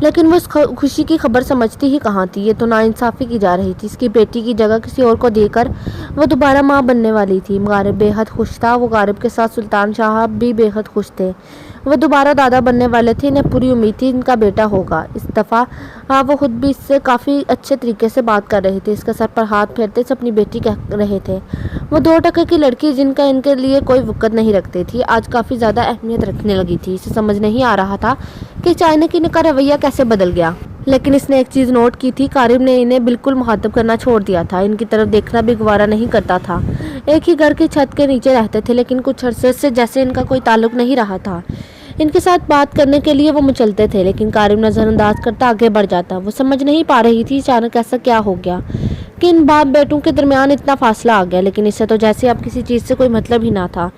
لیکن وہ اس خوشی کی خبر سمجھتی ہی کہاں تھی۔ یہ تو ناانصافی کی جا رہی تھی۔ اس کی بیٹی کی جگہ کسی اور کو دے کر وہ دوبارہ ماں بننے والی تھی۔ غالب بے حد خوش تھا۔ وہ غالب کے ساتھ سلطان شاہ بھی بے حد خوش تھے۔ وہ دوبارہ دادا بننے والے تھے۔ انہیں پوری امید تھی ان کا بیٹا ہوگا۔ اس دفعہ وہ خود بھی اس سے کافی اچھے طریقے سے بات کر رہے تھے۔ اس کے سر پر ہاتھ پھیرتے سے اپنی بیٹی کہہ رہے تھے۔ وہ 2 ٹکے کی لڑکی جن کا ان کے لیے کوئی وقت نہیں رکھتی تھی آج کافی زیادہ اہمیت رکھنے لگی تھی۔ اسے سمجھ نہیں آ رہا تھا کہ چائنک ان کا رویہ کیسے بدل گیا، لیکن اس نے ایک چیز نوٹ کی تھی، قارب نے انہیں بالکل مخاطب کرنا چھوڑ دیا تھا۔ ان کی طرف دیکھنا بھی گوارا نہیں کرتا تھا۔ ایک ہی گھر کی چھت کے نیچے رہتے تھے، لیکن کچھ عرصے سے جیسے ان کا کوئی تعلق نہیں رہا تھا۔ ان کے ساتھ بات کرنے کے لیے وہ مچلتے تھے، لیکن قارب نظر انداز کرتا آگے بڑھ جاتا۔ وہ سمجھ نہیں پا رہی تھی اچانک ایسا کیا ہو گیا کہ ان باپ بیٹوں کے درمیان اتنا فاصلہ آ گیا، لیکن اسے تو جیسے اب کسی چیز سے کوئی مطلب ہی نہ تھا۔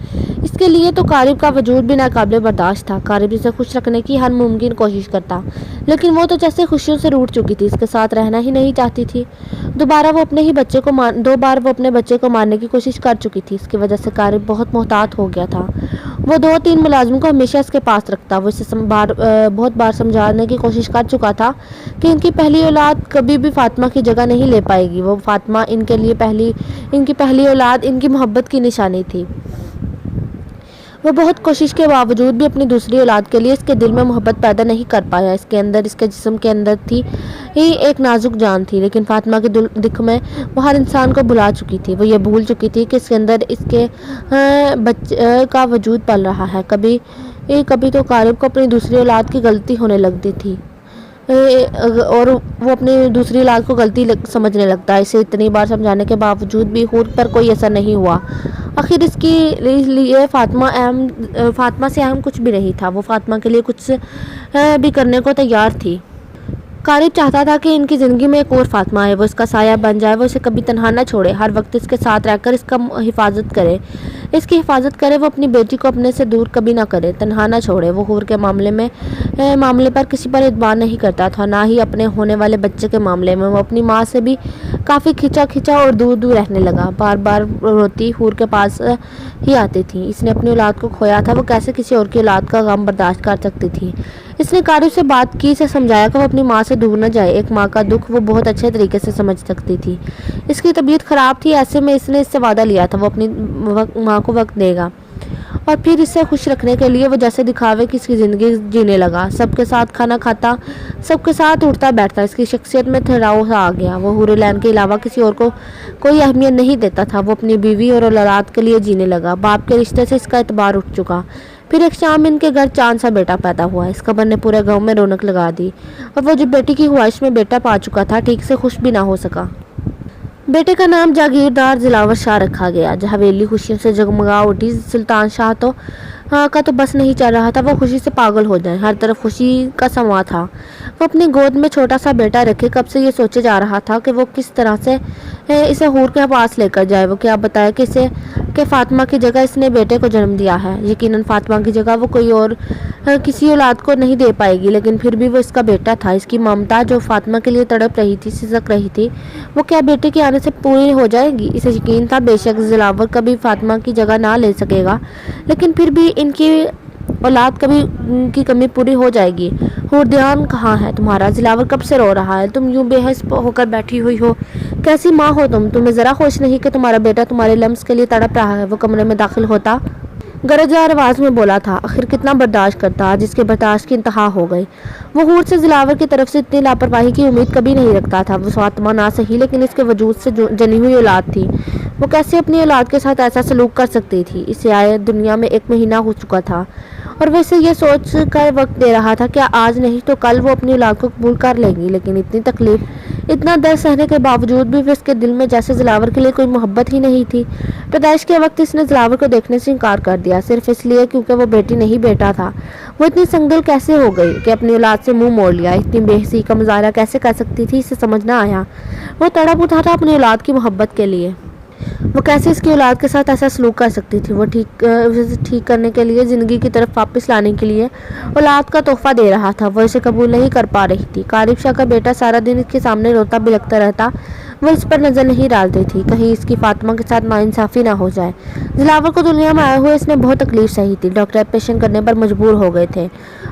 اس کے لیے تو قارب کا وجود بھی ناقابل برداشت تھا۔ قارب اسے خوش رکھنے کی ہر ممکن کوشش کرتا، لیکن وہ تو جیسے خوشیوں سے روٹھ چکی تھی، اس کے ساتھ رہنا ہی نہیں چاہتی تھی۔ 2 بار وہ اپنے بچے کو مارنے کی کوشش کر چکی تھی۔ اس کی وجہ سے قارب بہت محتاط ہو گیا تھا۔ وہ 2-3 ملازموں کو ہمیشہ اس کے پاس رکھتا۔ وہ اسے بہت بار سمجھانے کی کوشش کر چکا تھا کہ ان کی پہلی اولاد کبھی بھی فاطمہ کی جگہ نہیں لے پائے گی۔ وہ فاطمہ ان کی پہلی اولاد ان کی محبت کی نشانی تھی۔ وہ بہت کوشش کے باوجود بھی اپنی دوسری اولاد کے لیے اس کے دل میں محبت پیدا نہیں کر پایا۔ اس کے جسم کے اندر تھی ہی ایک نازک جان تھی، لیکن فاطمہ کے دکھ میں وہ ہر انسان کو بھلا چکی تھی۔ وہ یہ بھول چکی تھی کہ اس کے اندر اس کے بچے کا وجود پل رہا ہے۔ کبھی تو قارب کو اپنی دوسری اولاد کی غلطی ہونے لگتی تھی اور وہ اپنی دوسری اولاد کو غلطی سمجھنے لگتا۔ اسے اتنی بار سمجھانے کے باوجود بھی حور پر کوئی اثر نہیں ہوا۔ آخر اس کے لیے فاطمہ سے اہم کچھ بھی نہیں تھا۔ وہ فاطمہ کے لیے کچھ بھی کرنے کو تیار تھی۔ قارب چاہتا تھا کہ ان کی زندگی میں ایک اور فاطمہ آئے، وہ اس کا سایہ بن جائے، وہ اسے کبھی تنہا نہ چھوڑے، ہر وقت اس کے ساتھ رہ کر اس کی حفاظت کرے۔ وہ اپنی بیٹی کو اپنے سے دور کبھی نہ کرے، تنہا نہ چھوڑے۔ وہ حور کے معاملے پر کسی پر اعتبار نہیں کرتا تھا، نہ ہی اپنے ہونے والے بچے کے معاملے میں۔ وہ اپنی ماں سے بھی کافی کھچا اور دور رہنے لگا۔ بار بار روتی حور کے پاس ہی آتی تھی۔ اس نے اپنی اولاد کو کھویا تھا، وہ کیسے کسی اور کی اولاد کا غم برداشت کر سکتی تھی۔ اس نے قارب سے بات کی، اسے سمجھایا کہ وہ اپنی ماں سے دور نہ جائے۔ ایک ماں کا دکھ وہ بہت اچھے طریقے سے سمجھ سکتی تھی۔ اس کی طبیعت خراب تھی، ایسے میں اس نے اس سے وعدہ لیا تھا وہ اپنی ماں کو وقت دے گا، اور پھر اسے خوش رکھنے کے لیے وہ جیسے دکھاوے کی اس کی زندگی جینے لگا۔ سب کے ساتھ کھانا کھاتا، سب کے ساتھ اٹھتا بیٹھتا۔ اس کی شخصیت میں ٹھہراؤ سا آ گیا۔ وہ حور العین کے علاوہ کسی اور کو کوئی اہمیت نہیں دیتا تھا۔ وہ اپنی بیوی اور اولاد کے لیے جینے لگا۔ باپ کے رشتے سے اس کا اعتبار اٹھ چکا۔ پھر ایک شام ان کے گھر چاند سا بیٹا پیدا ہوا۔ اس خبر نے پورے گاؤں میں رونق لگا دی، اور وہ جو بیٹی کی خواہش میں بیٹا پا چکا تھا ٹھیک سے خوش بھی نہ ہو سکا۔ بیٹے کا نام جاگیردار دلاور شاہ رکھا گیا۔ حویلی خوشیوں سے جگمگا اٹھی۔ سلطان شاہ کا تو بس نہیں چل رہا تھا، وہ خوشی سے پاگل ہو جائیں۔ ہر طرف خوشی کا سماں تھا۔ وہ اپنی گود میں چھوٹا سا بیٹا رکھے کب سے یہ سوچے جا رہا تھا کہ وہ کس طرح سے اسے حور کے پاس لے کر جائے۔ وہ کیا بتائے کہ فاطمہ کی جگہ اس نے بیٹے کو جنم دیا ہے۔ یقیناً فاطمہ کی جگہ وہ کوئی اور کسی اولاد کو نہیں دے پائے گی، لیکن پھر بھی وہ اس کا بیٹا تھا۔ اس کی ممتا جو فاطمہ کے لیے تڑپ رہی تھی، سسک رہی تھی، وہ کیا بیٹے کے آنے سے پوری ہو جائے گی؟ اسے یقین تھا بے شک دلاور کبھی فاطمہ کی جگہ نہ لے سکے گا، لیکن پھر بھی ان کی اولاد کبھی کی کمی پوری ہو جائے گی۔ حور دھیان کہاں ہے تمہارا؟ دلاور کب سے رو رہا ہے؟ تم یوں بے حس ہو کر بیٹھی ہوئی ہو، کیسی ماں ہو تم؟ تمہیں ذرا ہوش نہیں کہ تمہارا بیٹا تمہارے لمس کے لیے تڑپ رہا ہے؟ وہ کمرے میں داخل ہوتا گرجدار آواز میں بولا تھا۔ آخر کتنا برداشت کرتا، آج اس کے برداشت کی انتہا ہو گئی۔ وہ حور سے دلاور کی طرف سے اتنی لاپرواہی کی امید کبھی نہیں رکھتا تھا۔ وہ فاطمہ نہ سہی، لیکن اس کے وجود سے جنی ہوئی اولاد تھی۔ وہ کیسے اپنی اولاد کے ساتھ ایسا سلوک کر سکتی تھی؟ اسے آئے دنیا میں 1 مہینہ ہو چکا تھا، اور وہ اسے یہ سوچ کر وقت دے رہا تھا کہ آج نہیں تو کل وہ اپنی اولاد کو قبول کر لے گی، لیکن اتنی تکلیف، اتنا درد سہنے کے باوجود بھی اس کے دل میں جیسے دلاور کے لیے کوئی محبت ہی نہیں تھی۔ پیدائش کے وقت اس نے دلاور کو دیکھنے سے انکار کر دیا، صرف اس لیے کیونکہ وہ بیٹی نہیں بیٹا تھا۔ وہ اتنی سنگدل کیسے ہو گئی کہ اپنی اولاد سے منہ موڑ لیا؟ اتنی بے حسی کا مظاہرہ کیسے کر سکتی تھی؟ اسے سمجھ نہ آیا۔ وہ تڑپ اٹھا تھا اپنی اولاد کی محبت کے لیے۔ وہ کیسے اس کی اولاد کے ساتھ ایسا سلوک کر سکتی تھی؟ وہ ٹھیک کرنے کے لیے، زندگی کی طرف واپس لانے کے لیے اولاد کا تحفہ دے رہا تھا۔ وہ اسے قبول نہیں کر پا رہی تھی۔ قارب شاہ کا بیٹا سارا دن اس کے سامنے روتا بلکتا رہتا۔ وہ اس پر نظر نہیں ڈالتی تھی، کہیں اس کی فاطمہ کے ساتھ ناانصافی نہ ہو جائے۔ دلاور کو دنیا میں آئے ہوئے اس نے بہت تکلیف سہی تھی۔ ڈاکٹر آپریشن کرنے پر مجبور ہو گئے تھے،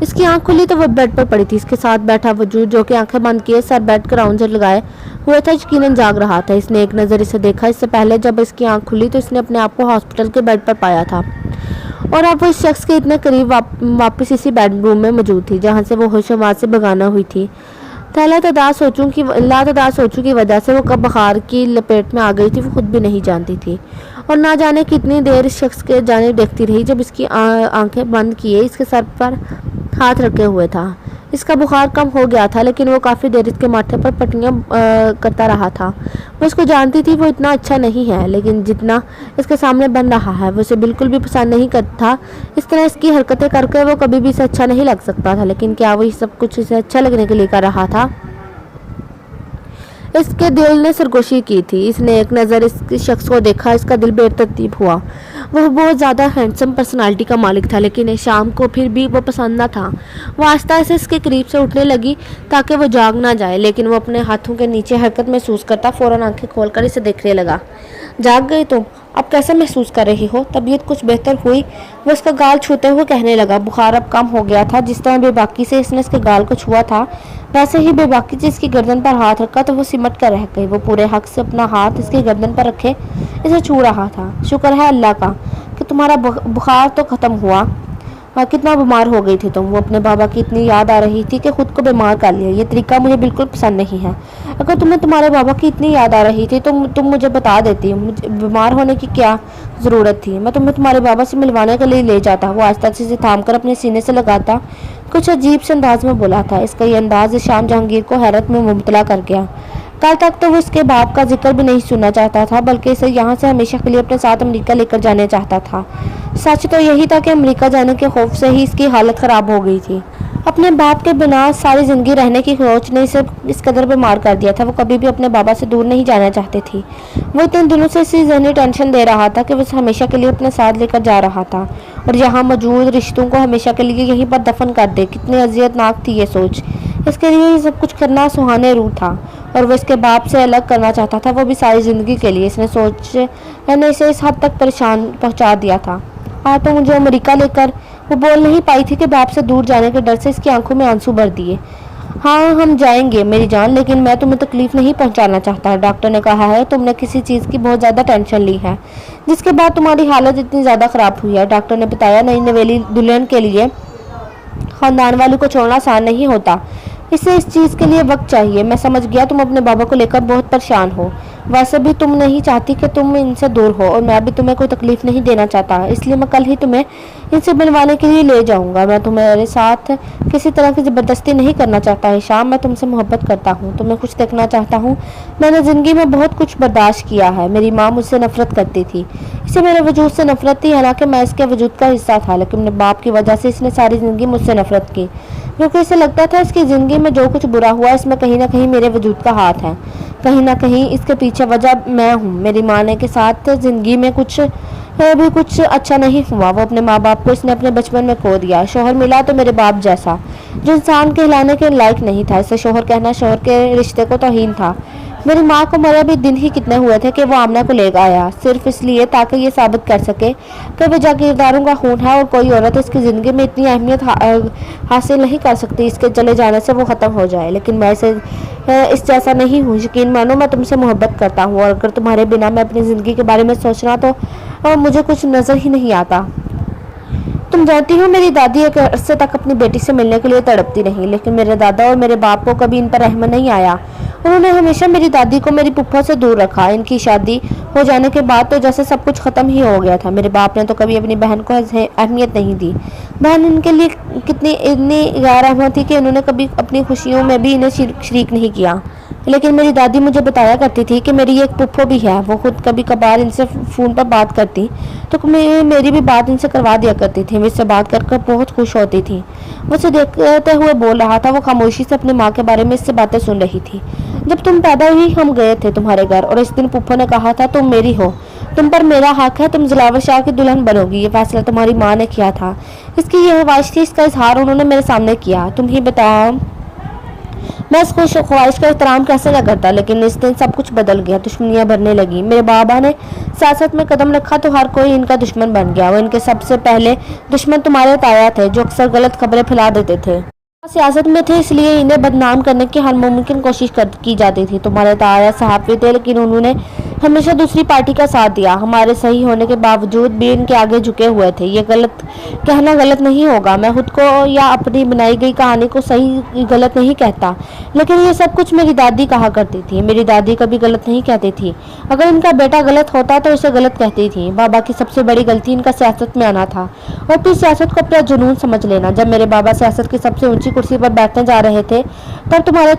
اس کی آنکھ کھلی تو وہ بیڈ پر پڑی تھی۔ اس کے ساتھ بیٹھا وجود جو کہ آنکھیں بند کیے سر بیڈ کراؤنڈ لگائے ہوئے تھا یقیناً جاگ رہا تھا۔ اس نے ایک نظر اسے دیکھا۔ اس سے پہلے جب اس کی آنکھ کھلی تو اس نے اپنے آپ کو ہاسپٹل کے بیڈ پر پایا تھا اور اب وہ اس شخص کے اتنے قریب واپس اسی بیڈ روم میں موجود تھی جہاں سے وہ ہوش و حواس سے بگانہ ہوئی تھی۔ لاتعداد سوچوں کی وجہ سے وہ کب بخار کی لپیٹ میں آ گئی تھی وہ خود بھی نہیں جانتی تھی اور نہ جانے کتنی دیر اس شخص کے جانب دیکھتی رہی جب اس کی آنکھیں بند کیے اس کے سر پر ہاتھ رکھے ہوئے تھا۔ اس کا بخار کم ہو گیا تھا لیکن وہ کافی دیر اس کے ماتھے پر پٹیاں کرتا رہا تھا۔ وہ اس کو جانتی تھی وہ اتنا اچھا نہیں ہے لیکن جتنا اس کے سامنے بن رہا ہے وہ اسے بالکل بھی پسند نہیں کرتا۔ اس طرح اس کی حرکتیں کر کے وہ کبھی بھی اسے اچھا نہیں لگ سکتا تھا لیکن کیا وہ یہ سب کچھ اسے اچھا لگنے کے لیے کر رہا تھا؟ اس کے دل نے سرگوشی کی تھی۔ اس نے ایک نظر اس شخص کو دیکھا۔ اس کا دل بے ترتیب ہوا۔ وہ بہت زیادہ ہینڈسم پرسنالٹی کا مالک تھا لیکن شام کو پھر بھی وہ پسند نہ تھا۔ وہ آہستہ سے اس کے قریب سے اٹھنے لگی تاکہ وہ جاگ نہ جائے لیکن وہ اپنے ہاتھوں کے نیچے حرکت محسوس کرتا فوراً آنکھیں کھول کر اسے دیکھنے لگا۔ جاگ گئی تم؟ اب کیسا محسوس کر رہی ہو؟ طبیعت کچھ بہتر ہوئی؟ وہ اس کا گال چھوتے ہوئے کہنے لگا۔ بخار اب کم ہو گیا تھا۔ جس طرح بے باکی سے اس نے اس کے گال کو چھوا تھا ویسے ہی بے باکی سے اس کی گردن پر ہاتھ رکھا تو وہ سمٹ کر رہ گئی۔ وہ پورے حق سے اپنا ہاتھ اس کی گردن پر رکھے اسے چھو رہا تھا۔ شکر ہے اللہ کا کہ تمہارا بخار تو ختم ہوا۔ کتنا بیمار ہو گئی تھی تم؟ وہ اپنے بابا کی اتنی یاد آ رہی تھی کہ خود کو بیمار کر لیا۔ یہ طریقہ مجھے بالکل پسند نہیں ہے۔ اگر تمہیں تمہارے بابا کی اتنی یاد آ رہی تھی تو تم مجھے بتا دیتی۔ مجھے بیمار ہونے کی کیا ضرورت تھی؟ میں تمہیں تمہارے بابا سے ملوانے کے لیے لے جاتا۔ وہ آہستہ سے اسے تھام کر اپنے سینے سے لگاتا کچھ عجیب سے انداز میں بولا تھا۔ اس کا یہ انداز شام جہانگیر کو حیرت میں مبتلا کر گیا۔ کل تک تو وہ اس کے باپ کا ذکر بھی نہیں سننا چاہتا تھا بلکہ اسے یہاں سے ہمیشہ کے لیے اپنے ساتھ امریکہ لے کر جانے چاہتا تھا۔ سچ تو یہی تھا کہ امریکہ جانے کے خوف سے ہی اس کی حالت خراب ہو گئی تھی۔ اپنے باپ کے بنا ساری زندگی رہنے کی سوچ نے اسے اس قدر بیمار کر دیا تھا۔ وہ کبھی بھی اپنے بابا سے دور نہیں جانا چاہتی تھی۔ وہ اتنے دنوں سے اسی ذہنی ٹینشن دے رہا تھا کہ وہ اسے ہمیشہ کے لیے اپنے ساتھ لے کر جا رہا تھا اور یہاں موجود رشتوں کو ہمیشہ کے لیے یہیں پر دفن کر دے۔ کتنی اذیت ناک تھی یہ سوچ۔ اس کے لیے یہ سب کچھ کرنا سہانے روح تھا اور وہ اس کے باپ سے الگ کرنا چاہتا تھا وہ بھی ساری زندگی کے لیے۔ اس نے سوچ نے اسے اس حد تک پریشان پہنچا دیا تھا۔ تو مجھے امریکہ لے کر وہ بول نہیں پائی تھی کہ باپ سے دور جانے کے ڈر سے اس کی آنکھوں میں آنسو بھر دیے۔ ہاں ہم جائیں گے میری جان لیکن میں تمہیں تکلیف نہیں پہنچانا چاہتا۔ ڈاکٹر نے کہا ہے تم نے کسی چیز کی بہت زیادہ ٹینشن لی ہے جس کے بعد تمہاری حالت اتنی زیادہ خراب ہوئی ہے۔ ڈاکٹر نے بتایا نئی نویلی دلہن کے لیے خاندان والوں کو چھوڑنا آسان نہیں ہوتا۔ اسے اس چیز کے لیے وقت چاہیے۔ میں سمجھ گیا تم اپنے بابا کو لے کر بہت پریشان ہو۔ ویسے بھی تم نہیں چاہتی کہ تم ان سے دور ہو اور میں بھی تمہیں کوئی تکلیف نہیں دینا چاہتا اس لیے میں کل ہی تمہیں ان سے ملوانے کے لیے لے جاؤں گا۔ میں تمہارے ساتھ کسی طرح کی زبردستی نہیں کرنا چاہتا شام۔ میں تم سے محبت کرتا ہوں، تمہیں خوش دیکھنا چاہتا ہوں۔ میں نے زندگی میں بہت کچھ برداشت کیا ہے۔ میری ماں مجھ سے نفرت کرتی تھی، اسے میرے وجود سے نفرت تھی حالانکہ میں اس کے وجود کا حصہ تھا لیکن اپنے باپ کی وجہ سے اس نے ساری زندگی مجھ سے نفرت کی کیونکہ اسے لگتا تھا اس کی زندگی میں جو کچھ برا ہوا اس میں کہیں نہ کہیں میرے وجود کا ہاتھ ہے، کہیں نہ کہیں اس کے پیچھے وجہ میں ہوں۔ میری ماں نے کے ساتھ زندگی میں کچھ اچھا نہیں ہوا۔ وہ اپنے ماں باپ کو اس نے اپنے بچپن میں کھو دیا۔ شوہر ملا تو میرے باپ جیسا جو انسان کہلانے کے لائق نہیں تھا، اسے شوہر کہنا شوہر کے رشتے کو توہین تھا۔ میری ماں کو مرے بھی دن ہی کتنے ہوئے تھے کہ وہ آمنہ کو لے آیا صرف اس لیے تاکہ یہ ثابت کر سکے کہ وہ جاگیرداروں کا خون ہے اور کوئی عورت اس کی زندگی میں اتنی اہمیت حاصل نہیں کر سکتی اس کے چلے جانے سے وہ ختم ہو جائے۔ لیکن میں اس جیسا نہیں ہوں۔ یقین مانو میں تم سے محبت کرتا ہوں اور اگر تمہارے بنا میں اپنی زندگی کے بارے میں سوچنا تو مجھے کچھ نظر ہی نہیں آتا۔ تم جانتی ہو میری دادی ایک عرصے تک اپنی بیٹی سے ملنے کے لیے تڑپتی رہی لیکن میرے دادا اور میرے باپ کو کبھی ان پر رحم نہیں آیا۔ انہوں نے ہمیشہ میری دادی کو میری پھپھو سے دور رکھا۔ ان کی شادی ہو جانے کے بعد تو جیسے سب کچھ ختم ہی ہو گیا تھا۔ میرے باپ نے تو کبھی اپنی بہن کو اہمیت نہیں دی۔ بہن ان کے لیے اتنی غیر اہم تھی کہ انہوں نے کبھی اپنی خوشیوں میں بھی انہیں شریک نہیں کیا۔ لیکن میری دادی مجھے بتایا کرتی تھی کہ میری ایک پھپھو بھی ہے، وہ خود کبھی کبھار ان سے فون پر بات کرتی تو میری بھی بات ان سے کروا دیا کرتی تھی۔ وہ اس سے بات کر کر بہت خوش ہوتی تھی۔ وہ اسے دیکھتے ہوئے بول رہا تھا۔ وہ خاموشی سے اپنی ماں کے بارے میں اس سے باتیں سن رہی تھی۔ جب تم پیدا ہوئی ہم گئے تھے تمہارے گھر اور اس دن پھپھو نے کہا تھا تم میری ہو، تم پر میرا حق ہے، تم زلاور شاہ کی دلہن بنو گی۔ یہ فیصلہ تمہاری ماں نے کیا تھا، اس کی یہ خواہش تھی، اس کا اظہار انہوں نے میرے سامنے کیا۔ تم ہی بتاؤ میں اس خواہش کا احترام کیسے نہ کرتا، لیکن اس دن سب کچھ بدل گیا، دشمنیاں بڑھنے لگی۔ میرے بابا نے سیاست میں قدم رکھا تو ہر کوئی ان کا دشمن بن گیا۔ وہ ان کے سب سے پہلے دشمن تمہارے تایا تھے، جو اکثر غلط خبریں پھیلا دیتے تھے۔ سیاست میں تھے اس لیے انہیں بدنام کرنے کی ہر ممکن کوشش کی جاتی تھی۔ تمہارے تایا صحافی تھے، لیکن انہوں نے ہمیشہ دوسری پارٹی کا ساتھ دیا۔ ہمارے صحیح ہونے کے باوجود بھی ان کے آگے جھکے ہوئے تھے۔ یہ کہنا غلط نہیں ہوگا، میں خود کو یا اپنی بنائی گئی کہانی کو صحیح غلط نہیں کہتا، لیکن یہ سب کچھ میری دادی کہا کرتی تھی۔ میری دادی کبھی غلط نہیں کہتی تھی، اگر ان کا بیٹا غلط ہوتا تو اسے غلط کہتی تھی۔ بابا کی سب سے بڑی غلطی ان کا سیاست میں آنا تھا اور پھر سیاست کو اپنا جنون سمجھ لینا۔ جب میرے بابا سیاست کی سب سے اونچی کرسی پر بیٹھنے جا رہے تھے، تب تمہارے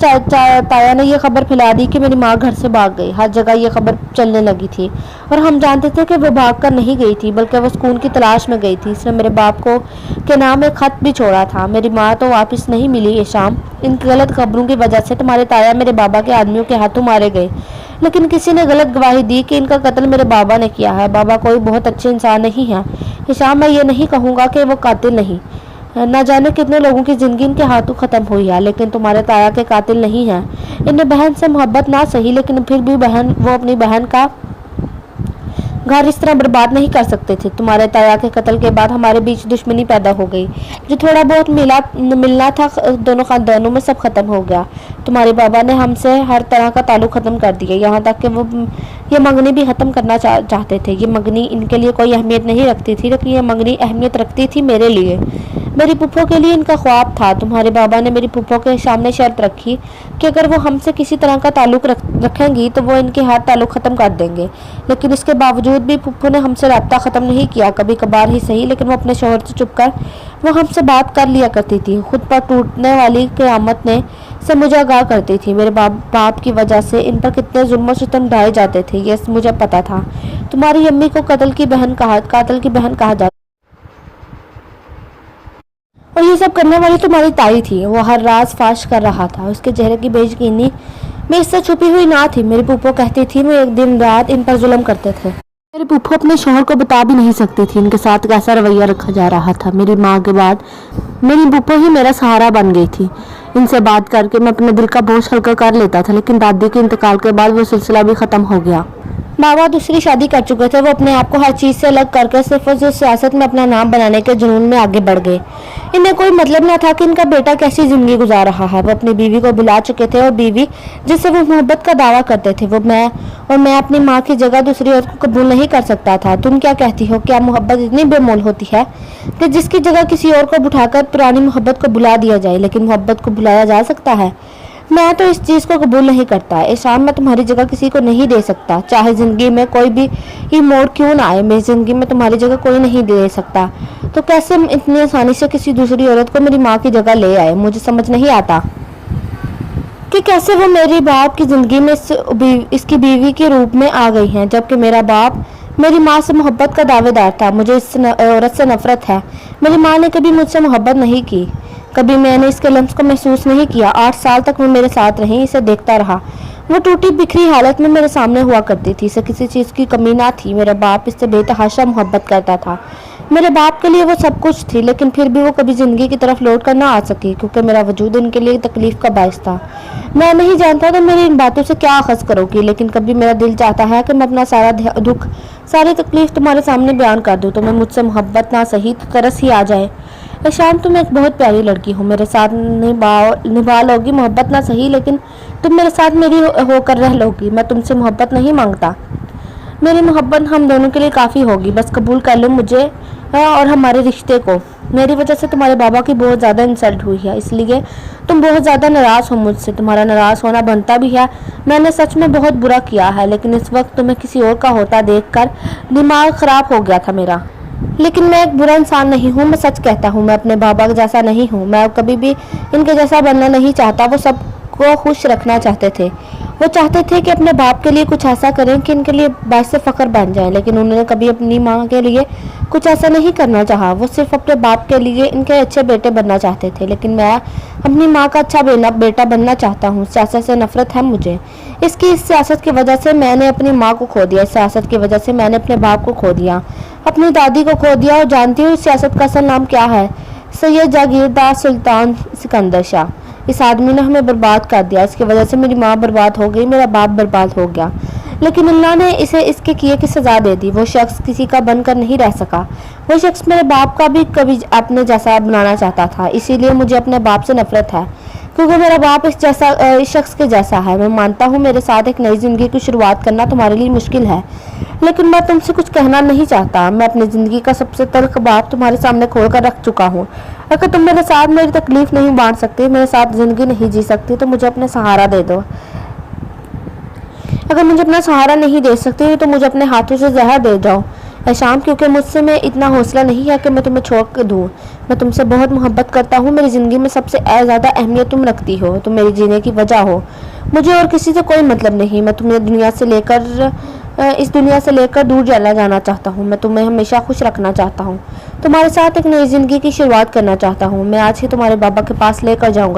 تایا نے یہ خبر پھیلا دی کہ میری ماں گھر سے بھاگ گئی۔ ہر جگہ یہ خبر چلنے لگی تھی اور ہم جانتے تھے کہ وہ بھاگ کر نہیں گئی تھی، بلکہ وہ سکون کی تلاش میں گئی تھی۔ اس نے میرے باپ کے نام ایک خط بھی چھوڑا تھا۔ میری ماں تو واپس نہیں ملی۔ یہ شام ان غلط خبروں کی وجہ سے تمہارے تایا میرے بابا کے آدمیوں کے ہاتھوں مارے گئے، لیکن کسی نے غلط گواہی دی کہ ان کا قتل میرے بابا نے کیا ہے۔ بابا کوئی بہت اچھے انسان نہیں ہے شام، میں یہ نہیں کہوں گا کہ وہ قاتل نہیں، نہ جانے کتنے لوگوں کی زندگی ان کے ہاتھوں ختم ہوئی ہے، لیکن تمہارے تایا کے قاتل نہیں ہیں۔ انہیں بہن سے محبت نہ سہی، لیکن پھر بھی وہ اپنی بہن کا گھر اس طرح برباد نہیں کر سکتے تھے۔ تمہارے تایا کے قتل کے بعد ہمارے بیچ دشمنی پیدا ہو گئی۔ جو تھوڑا بہت ملنا تھا دونوں خاندانوں میں سب ختم ہو گیا۔ تمہارے بابا نے ہم سے ہر طرح کا تعلق ختم کر دیا، یہاں تک کہ وہ یہ منگنی بھی ختم کرنا چاہتے تھے۔ یہ منگنی ان کے لیے کوئی اہمیت نہیں رکھتی تھی، لیکن یہ منگنی اہمیت رکھتی تھی میرے لیے، میری پھپھو کے لیے۔ ان کا خواب تھا۔ تمہارے بابا نے میری پھپھو کے سامنے شرط رکھی کہ اگر وہ ہم سے کسی طرح کا تعلق رکھیں گی تو وہ ان کے ہاتھ تعلق ختم کر دیں گے، لیکن اس کے باوجود بھی پھپھو نے ہم سے رابطہ ختم نہیں کیا، کبھی کبھار ہی صحیح، لیکن وہ اپنے شوہر سے چھپ کر وہ ہم سے بات کر لیا کرتی تھی۔ خود پر ٹوٹنے والی قیامت سے مجھے آگاہ کرتی تھی۔ میرے باپ کی وجہ سے ان پر کتنے ظلم و ستم ڈھائے جاتے تھے، یہ مجھے پتا تھا۔ تمہاری امی کو قاتل کی بہن کہا جاتا اور یہ سب کرنے والی تمہاری تائی تھی۔ وہ ہر راز فاش کر رہا تھا، اس کے چہرے کی بے یقینی میں اس سے چھپی ہوئی نہ تھی۔ میری پھپھو کہتی تھی وہ ایک دن رات ان پر ظلم کرتے تھے۔ میری پھپھو اپنے شوہر کو بتا بھی نہیں سکتی تھی ان کے ساتھ کیسا رویہ رکھا جا رہا تھا۔ میری ماں کے بعد میری پھپھو ہی میرا سہارا بن گئی تھی۔ ان سے بات کر کے میں اپنے دل کا بوجھ ہلکا کر لیتا تھا، لیکن دادی کے انتقال کے بعد وہ سلسلہ بھی ختم ہو گیا۔ بابا دوسری شادی کر چکے تھے۔ وہ اپنے آپ کو ہر چیز سے الگ کر کے صرف سیاست میں اپنا نام بنانے کے جنون میں آگے بڑھ گئے۔ انہیں کوئی مطلب نہ تھا کہ ان کا بیٹا کیسی زندگی گزار رہا ہے۔ وہ اپنی بیوی کو بھلا چکے تھے، اور بیوی جس سے وہ محبت کا دعویٰ کرتے تھے، میں اپنی ماں کی جگہ دوسری عورت کو قبول نہیں کر سکتا تھا۔ تم کیا کہتی ہو؟ کیا محبت اتنی بے مول ہوتی ہے کہ جس کی جگہ کسی اور کو بٹھا کر پرانی محبت کو بھلا دیا جائے؟ لیکن محبت کو بھلایا جا سکتا ہے۔ میں تو اس چیز کو قبول نہیں کرتا۔ شام میں تمہاری جگہ کسی کو نہیں دے سکتا، چاہے زندگی میں کوئی بھی موڑ کیوں نہ آئے۔ میری زندگی میں تمہاری جگہ کوئی نہیں دے سکتا، تو کیسے اتنی آسانی سے کسی دوسری عورت کو میری ماں کی جگہ لے آئے؟ مجھے سمجھ نہیں آتا کہ کیسے وہ میری باپ کی زندگی میں اس کی بیوی کے روپ میں آ گئی ہیں، جبکہ میرا باپ میری ماں سے محبت کا دعوے دار تھا۔ مجھے اس عورت سے نفرت ہے۔ میری ماں نے کبھی مجھ سے محبت نہیں کی، کبھی میں نے اس کے لمس کو محسوس نہیں کیا۔ 8 سال تک وہ میرے ساتھ رہی، اسے دیکھتا رہا۔ وہ ٹوٹی بکھری حالت میں میرے سامنے ہوا کرتی تھی، اسے کسی چیز کی کمی نہ تھی۔ میرا باپ اس سے بے تحاشا محبت کرتا تھا۔ میرے باپ کے لیے وہ سب کچھ تھی، لیکن پھر بھی وہ کبھی زندگی کی طرف لوٹ کر نہ آ سکی، کیونکہ میرا وجود ان کے لیے تکلیف کا باعث تھا۔ میں نہیں جانتا تو میری ان باتوں سے کیا اخذ کرو گی، لیکن کبھی میرا دل چاہتا ہے کہ میں اپنا سارا دکھ، ساری تکلیف تمہارے سامنے بیان کر دوں۔ تمہیں مجھ سے محبت نہ سہی تو ترس ہی آ جائے۔ شام، تم ایک بہت پیاری لڑکی ہو، میرے ساتھ نبھا لوگی، محبت نہ سہی لیکن تم میرے ساتھ میری ہو کر رہ لوگی۔ میں تم سے محبت نہیں مانگتا، میری محبت ہم دونوں کے لیے کافی ہوگی، بس قبول کر لو مجھے اور ہمارے رشتے کو۔ میری وجہ سے تمہارے بابا کی بہت زیادہ انسلٹ ہوئی ہے، اس لیے تم بہت زیادہ ناراض ہو مجھ سے۔ تمہارا ناراض ہونا بنتا بھی ہے، میں نے سچ میں بہت برا کیا ہے، لیکن اس وقت تمہیں کسی اور کا ہوتا دیکھ کر دماغ خراب ہو گیا تھا میرا۔ لیکن میں ایک برا انسان نہیں ہوں، میں سچ کہتا ہوں، میں اپنے بابا جیسا نہیں ہوں، میں کبھی بھی ان کے جیسا بننا نہیں چاہتا۔ وہ سب کو خوش رکھنا چاہتے تھے، وہ چاہتے تھے کہ اپنے باپ کے لیے کچھ ایسا کریں کہ ان کے لیے باعث فخر بن جائیں، لیکن انہوں نے کبھی اپنی ماں کے لیے کچھ ایسا نہیں کرنا چاہا۔ وہ صرف اپنے باپ کے لیے ان کے اچھے بیٹے بننا چاہتے تھے، لیکن میں اپنی ماں کا اچھا بیٹا بننا چاہتا ہوں۔ سیاست سے نفرت ہے مجھے، اس سیاست کی وجہ سے میں نے اپنی ماں کو کھو دیا، اس سیاست کی وجہ سے میں نے اپنے باپ کو کھو دیا، اپنی دادی کو کھو دیا، اور جانتی ہوں اس سیاست کا اصل نام کیا ہے؟ سید جاگیردار سلطان سکندر شاہ۔ اس آدمی نے ہمیں برباد کر دیا، اس کی وجہ سے میری ماں برباد ہو گئی، میرا باپ برباد ہو گیا، لیکن اللہ نے اسے اس کے کیے کی سزا دے دی۔ وہ شخص کسی کا بن کر نہیں رہ سکا۔ وہ شخص میرے باپ کا بھی کبھی اپنے جیسا بنانا چاہتا تھا، اسی لیے مجھے اپنے باپ سے نفرت ہے، کیونکہ میرا باپ اس شخص کے جیسا ہے۔ میں مانتا ہوں میرے ساتھ ایک نئی زندگی کی شروعات کرنا تمہارے لیے مشکل ہے، لیکن میں تم سے کچھ کہنا نہیں چاہتا۔ میں اپنی زندگی کا سب سے تلخ بات تمہارے سامنے کھول کر رکھ چکا ہوں۔ اگر تم میرے ساتھ میری تکلیف نہیں بانٹ سکتی، میرے ساتھ زندگی نہیں جی سکتی، تو مجھے اپنا سہارا دے دو۔ اگر مجھے اپنا سہارا نہیں دے سکتی تو مجھے اپنے ہاتھوں سے زہر دے جاؤ اے شام، کیونکہ مجھ سے میں اتنا حوصلہ نہیں ہے کہ میں تمہیں چھوڑ کے دوں۔ میں تم سے بہت محبت کرتا ہوں، میری زندگی میں سب سے زیادہ اہمیت تم رکھتی ہو، تم میری جینے کی وجہ ہو۔ مجھے اور کسی سے کوئی مطلب نہیں، میں تمہیں اس دنیا سے لے کر دور جانا چاہتا ہوں۔ میں تمہیں ہمیشہ خوش رکھنا چاہتا ہوں، تمہارے ساتھ ایک نئی زندگی کی شروعات کرنا چاہتا ہوں۔ میں آج ہی تمہارے بابا کے پاس لے کر جاؤں گا۔